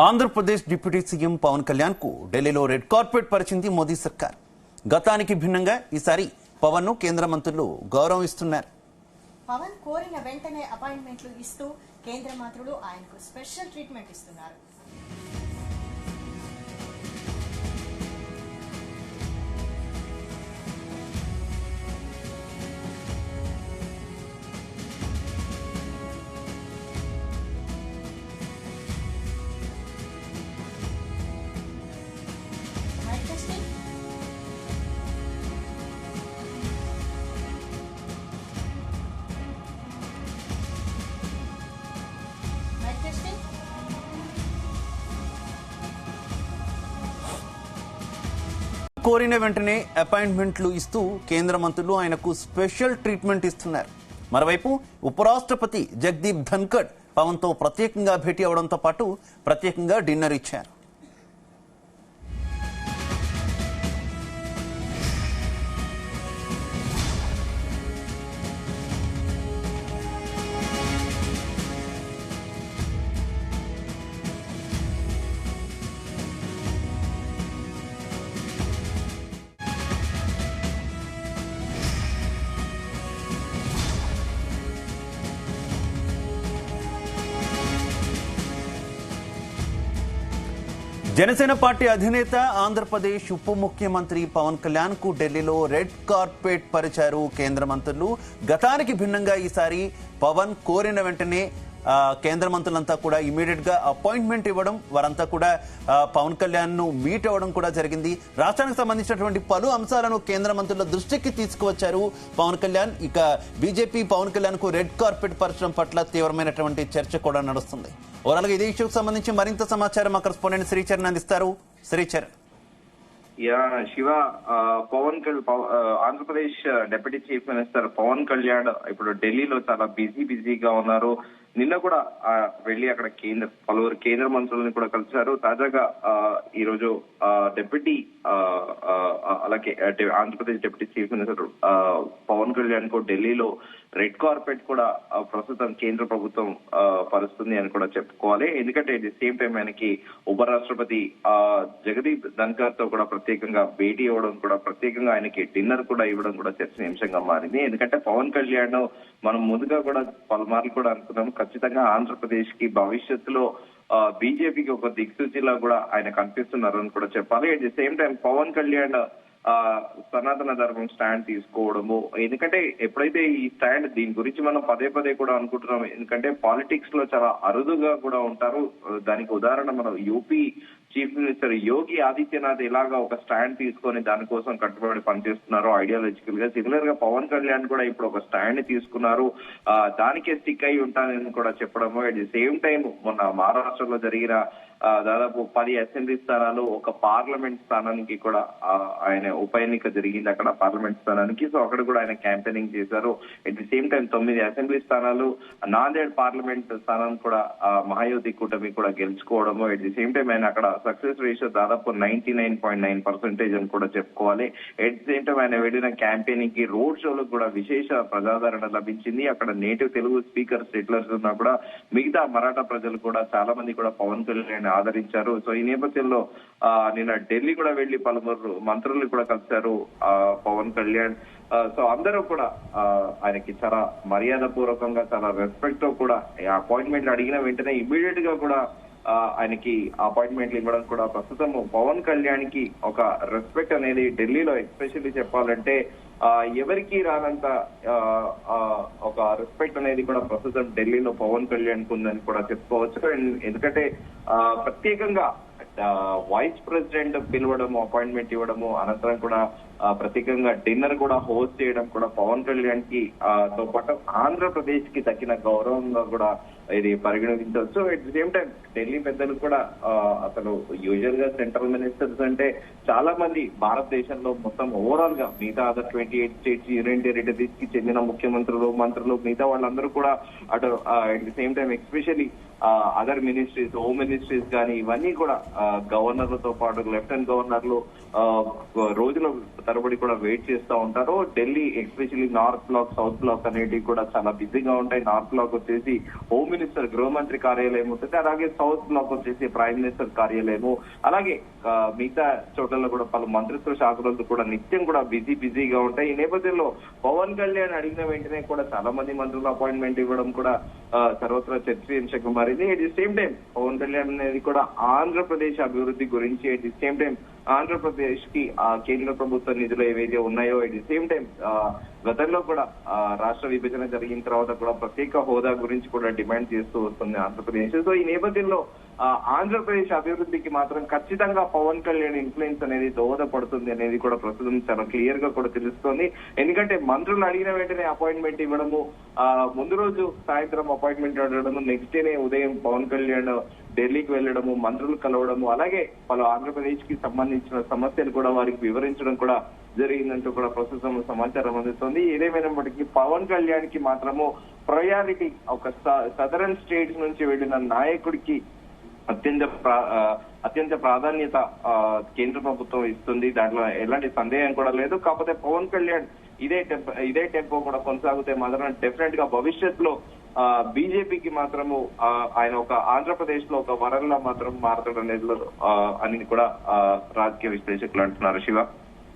Andhra Pradesh deputy CM Pawan Kalyan కు ఢిల్లీలో red carpet పరిచింది Modi సర్కార్. గతానికి భిన్నంగా ఈసారి పవన్ ను కేంద్ర మంత్రులు గౌరవం ఇస్తున్నారు. పవన్ కోరిన వెంటనే అపాయింట్మెంట్లు ఇస్తూ కేంద్ర మంత్రులు ఆయనకు స్పెషల్ ట్రీట్మెంట్ ఇస్తున్నారు. కోరిన వెంటనే అపాయింట్మెంట్లు ఇస్తూ కేంద్ర మంత్రులు ఆయనకు స్పెషల్ ట్రీట్మెంట్ ఇస్తున్నారు. మరోవైపు ఉపరాష్ట్రపతి జగదీప్ ధన్కడ్ పవన్ తో ప్రత్యేకంగా భేటీ అవడంతో పాటు ప్రత్యేకంగా డిన్నర్ ఇచ్చారు. జనసేన పార్టీ అధినేత ఆంధ్రప్రదేశ్ ఉప ముఖ్యమంత్రి పవన్ కళ్యాణ్ కు ఢిల్లీలో రెడ్ కార్పెట్ పరిచారు కేంద్ర మంత్రులు. గతానికి భిన్నంగా ఈసారి పవన్ కోరిన వెంటనే కేంద్ర మంత్రులంతా కూడా ఇమీడియట్ గా అపాయింట్మెంట్ ఇవ్వడం, వారంతా కూడా పవన్ కళ్యాణ్ ను మీట్ అవ్వడం కూడా జరిగింది. రాష్ట్రానికి సంబంధించినటువంటి పలు అంశాలను కేంద్ర మంత్రుల దృష్టికి తీసుకువచ్చారు పవన్ కళ్యాణ్. ఇక బీజేపీ పవన్ కళ్యాణ్ కు రెడ్ కార్పెట్ పరచడం పట్ల తీవ్రమైనటువంటి చర్చ కూడా నడుస్తుంది. ఓవరాల్ గా ఇదే ఇష్యూకి సంబంధించి మరింత సమాచారం మా కరెస్పాండెంట్ శ్రీచరణ్ అందిస్తారు. Sricharan. Siva, Andhra Pradesh deputy chief minister Pawan Kalyan ఇప్పుడు ఢిల్లీలో చాలా బిజీగా ఉన్నారు. నిన్న కూడా వెళ్లి అక్కడ పలువురు కేంద్ర మంత్రులను కూడా కలిశారు. తాజాగా ఈ రోజు డిప్యూటీ అలాగే Andhra Pradesh deputy chief minister Pawan Kalyan కు ఢిల్లీలో రెడ్ కార్పెట్ కూడా ప్రస్తుతం కేంద్ర ప్రభుత్వం పరుస్తుంది అని కూడా చెప్పుకోవాలి. ఎందుకంటే ది సేమ్ టైం ఆయనకి ఉపరాష్ట్రపతి జగదీప్ ధన్కర్ తో కూడా ప్రత్యేకంగా భేటీ అవ్వడం, కూడా ప్రత్యేకంగా ఆయనకి డిన్నర్ కూడా ఇవ్వడం కూడా చర్చనీయాంశంగా మారింది. ఎందుకంటే పవన్ కళ్యాణ్ మనం ముందుగా కూడా పలుమార్లు కూడా అనుకున్నాము, ఖచ్చితంగా ఆంధ్రప్రదేశ్ కి భవిష్యత్తులో బీజేపీకి ఒక దిక్సూచిలా కూడా ఆయన కనిపిస్తున్నారు అని కూడా చెప్పాలి. At the same time Pawan Kalyan సనాతన ధర్మం స్టాండ్ తీసుకోవడము, ఎందుకంటే ఎప్పుడైతే ఈ స్టాండ్ దీని గురించి మనం పదే కూడా అనుకుంటున్నాం, ఎందుకంటే పాలిటిక్స్ లో చాలా అరుదుగా కూడా ఉంటారు. దానికి ఉదాహరణ మనం UP chief minister Yogi Adityanath ఇలాగా ఒక స్టాండ్ తీసుకొని దానికోసం కట్టుబడి పనిచేస్తున్నారు ఐడియాలజికల్ గా. సిమిలర్ గా పవన్ కళ్యాణ్ కూడా ఇప్పుడు ఒక స్టాండ్ తీసుకున్నారు, దానికే స్టిక్ అయి ఉంటానని కూడా చెప్పడము. అట్ ది సేమ్ టైం మొన్న మహారాష్ట్రలో జరిగిన దాదాపు 10 అసెంబ్లీ స్థానాలు, ఒక పార్లమెంట్ స్థానానికి కూడా ఆయన ఉప ఎన్నిక జరిగింది అక్కడ పార్లమెంట్ స్థానానికి. సో అక్కడ కూడా ఆయన క్యాంపెయినింగ్ చేశారు. At the same time 9 assembly స్థానాలు, నాందేడ్ పార్లమెంట్ స్థానం కూడా మహాయుతి కూటమి కూడా గెలుచుకోవడము. అట్ ది సేమ్ టైం ఆయన అక్కడ సక్సెస్ రేషియో దాదాపు 99.9% అని కూడా చెప్పుకోవాలి. అట్ ది సేమ్ టైం ఆయన వెళ్ళిన క్యాంపెయినింగ్ కి, రోడ్ షోలకు కూడా విశేష ప్రజాదరణ లభించింది. అక్కడ నేటివ్ తెలుగు స్పీకర్ సెటిలర్స్ ఉన్నా కూడా మిగతా మరాఠా ప్రజలు కూడా చాలా మంది కూడా పవన్ కళ్యాణ్ ఆదరించారు. సో ఈ నేపథ్యంలో నిన్న ఢిల్లీ కూడా వెళ్లి పలువురు మంత్రులు కూడా కలిశారు పవన్ కళ్యాణ్. సో అందరూ కూడా ఆయనకి చాలా మర్యాద పూర్వకంగా, చాలా రెస్పెక్ట్ తో కూడా అపాయింట్మెంట్ అడిగిన వెంటనే ఇమ్మీడియట్ గా కూడా ఆయనకి అపాయింట్మెంట్లు ఇవ్వడం కూడా ప్రస్తుతం పవన్ కళ్యాణ్ కి ఒక రెస్పెక్ట్ అనేది ఢిల్లీలో ఎస్పెషల్లీ చెప్పాలంటే ఎవరికి రానంత ఒక రెస్పెక్ట్ అనేది కూడా ప్రస్తుతం ఢిల్లీలో పవన్ కళ్యాణ్ కు ఉందని కూడా చెప్పుకోవచ్చు. ఎందుకంటే ప్రత్యేకంగా వైస్ ప్రెసిడెంట్ పిలవడము, అపాయింట్మెంట్ ఇవ్వడము, అనంతరం కూడా ప్రత్యేకంగా డిన్నర్ కూడా హోస్ట్ చేయడం కూడా పవన్ కళ్యాణ్ కి తో పాటు ఆంధ్రప్రదేశ్ కి తగిన గౌరవంగా కూడా ఇది పరిగణించవచ్చు. At the same time Delhi పెద్దలు కూడా అసలు యూజువల్ గా సెంట్రల్ మినిస్టర్స్ అంటే చాలా మంది భారతదేశంలో మొత్తం ఓవరాల్ గా మిగతా అదర్ 28 స్టేట్స్ యూనియన్ టెరిటరీస్ కి చెందిన ముఖ్యమంత్రులు, మంత్రులు, మిగతా వాళ్ళందరూ కూడా అటు at the same time especially other ministries, home ministries కానీ ఇవన్నీ కూడా గవర్నర్లతో పాటు లెఫ్టినెంట్ గవర్నర్లు రోజుల తరబడి కూడా వెయిట్ చేస్తూ ఉంటారు. Delhi especially North Block, South Block అనేటివి కూడా చాలా బిజీగా ఉంటాయి. నార్త్ బ్లాక్ వచ్చేసి హోమ్ మినిస్టర్, గృహమంత్రి కార్యాలయం ఉంటుంది. అలాగే సౌత్ బ్లాక్ వచ్చేసి ప్రైమ్ మినిస్టర్ కార్యాలయము, అలాగే మిగతా చోట్లలో కూడా పలు మంత్రిత్వ శాఖలు కూడా నిత్యం కూడా బిజీగా ఉంటాయి. ఈ నేపథ్యంలో పవన్ కళ్యాణ్ అడిగిన వెంటనే కూడా చాలా మంది మంత్రులు అపాయింట్మెంట్ ఇవ్వడం కూడా సర్వత్రా చర్చనీయాంశంగా మారింది. At the same time Pawan Kalyan అనేది కూడా ఆంధ్రప్రదేశ్ అభివృద్ధి గురించి, at the same time Andhra Pradesh కి కేంద్ర ప్రభుత్వ నిధులు ఏవైతే ఉన్నాయో, ఎట్ ది సేమ్ టైం గతంలో కూడా రాష్ట్ర విభజన జరిగిన తర్వాత కూడా ప్రత్యేక హోదా గురించి కూడా డిమాండ్ చేస్తూ వస్తుంది ఆంధ్రప్రదేశ్. సో ఈ నేపథ్యంలో ఆంధ్రప్రదేశ్ అభివృద్ధికి మాత్రం ఖచ్చితంగా పవన్ కళ్యాణ్ ఇన్ఫ్లుయెన్స్ అనేది దోహదపడుతుంది అనేది కూడా ప్రస్తుతం చాలా క్లియర్ గా కూడా తెలుస్తోంది. ఎందుకంటే మంత్రులు అడిగిన వెంటనే అపాయింట్మెంట్ ఇవ్వడము, ముందు రోజు సాయంత్రం అపాయింట్మెంట్ అడగడము, నెక్స్ట్ డేనే ఉదయం పవన్ కళ్యాణ్ ఢిల్లీకి వెళ్లడము, మంత్రులు కలవడము, అలాగే పలు ఆంధ్రప్రదేశ్ కి సంబంధించిన సమస్యలు కూడా వారికి వివరించడం కూడా జరిగిందంటూ కూడా ప్రస్తుతం సమాచారం అందుతోంది. ఏదేమైనప్పటికీ పవన్ కళ్యాణ్ కి మాత్రము ప్రయారిటీ ఒక సదరన్ స్టేట్స్ నుంచి వెళ్లిన నాయకుడికి అత్యంత ప్రాధాన్యత కేంద్ర ప్రభుత్వం ఇస్తుంది. దాంట్లో ఎలాంటి సందేహం కూడా లేదు. కాకపోతే పవన్ కళ్యాణ్ ఇదే టెంపో కూడా కొనసాగితే మాత్రం డెఫినెట్ గా భవిష్యత్తులో బీజేపీకి మాత్రము ఆయన ఒక ఆంధ్రప్రదేశ్ లో ఒక వరంలా మాత్రం మారతాడు అనేది అని కూడా రాజకీయ విశ్లేషకులు అంటున్నారు. శివ.